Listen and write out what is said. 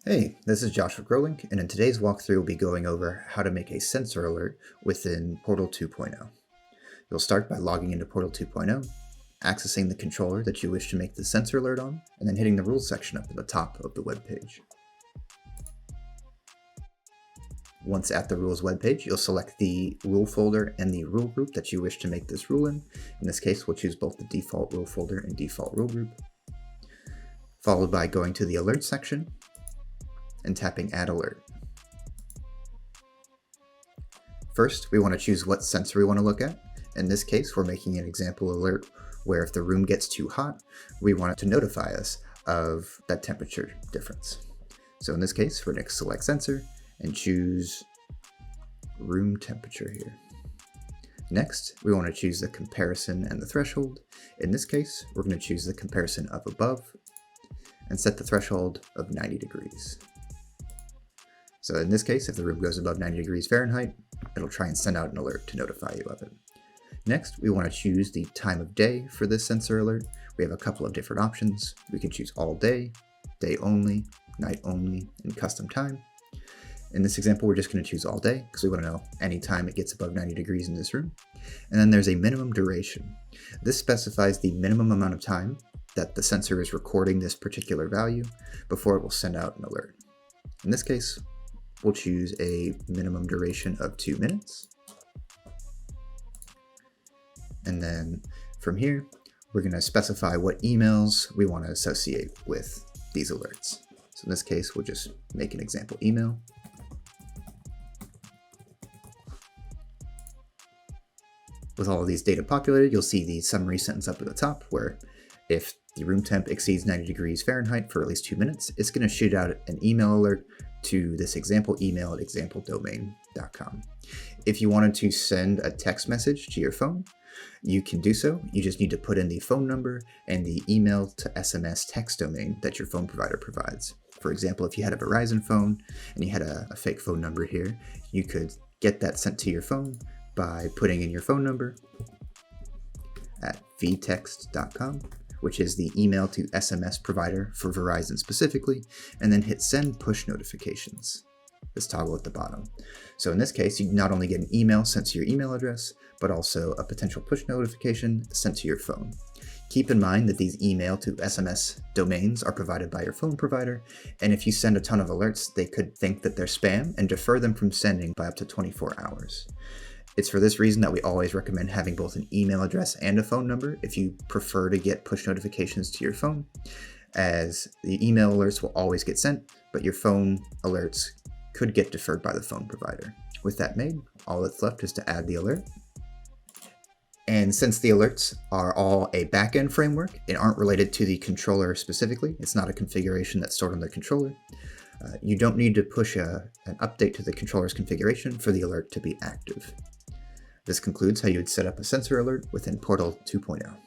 Hey, this is Josh with Growlink, and in today's walkthrough we'll be going over how to make a sensor alert within Portal 2.0. You'll start by logging into Portal 2.0, accessing the controller that you wish to make the sensor alert on, and then hitting the rules section up at the top of the web page. Once at the rules webpage, you'll select the rule folder and the rule group that you wish to make this rule in. In this case, we'll choose both the default rule folder and default rule group, followed by going to the alert section and tapping Add Alert. First, we want to choose what sensor we want to look at. In this case, we're making an example alert where if the room gets too hot, we want it to notify us of that temperature difference. So in this case, we're going to select sensor and choose room temperature here. Next, we want to choose the comparison and the threshold. In this case, we're going to choose the comparison of above and set the threshold of 90 degrees. So in this case, if the room goes above 90 degrees Fahrenheit, it'll try and send out an alert to notify you of it. Next, we want to choose the time of day for this sensor alert. We have a couple of different options. We can choose all day, day only, night only, and custom time. In this example, we're just going to choose all day because we want to know any time it gets above 90 degrees in this room. And then there's a minimum duration. This specifies the minimum amount of time that the sensor is recording this particular value before it will send out an alert. In this case, we'll choose a minimum duration of 2 minutes. And then from here, we're going to specify what emails we want to associate with these alerts. So in this case, we'll just make an example email. With all of these data populated, you'll see the summary sentence up at the top where if the room temp exceeds 90 degrees Fahrenheit for at least 2 minutes, it's going to shoot out an email alert to this example email at exampledomain.com. If you wanted to send a text message to your phone, you can do so. You just need to put in the phone number and the email to SMS text domain that your phone provider provides. For example, if you had a Verizon phone and you had a fake phone number here, you could get that sent to your phone by putting in your phone number at vtext.com, which is the email to SMS provider for Verizon specifically, and then hit send push notifications, this toggle at the bottom. So in this case, you not only get an email sent to your email address, but also a potential push notification sent to your phone. Keep in mind that these email to SMS domains are provided by your phone provider, and if you send a ton of alerts, they could think that they're spam and defer them from sending by up to 24 hours. It's for this reason that we always recommend having both an email address and a phone number if you prefer to get push notifications to your phone, as the email alerts will always get sent, but your phone alerts could get deferred by the phone provider. With that made, all that's left is to add the alert. And since the alerts are all a backend framework and aren't related to the controller specifically, it's not a configuration that's stored on the controller, you don't need to push an update to the controller's configuration for the alert to be active. This concludes how you would set up a sensor alert within Portal 2.0.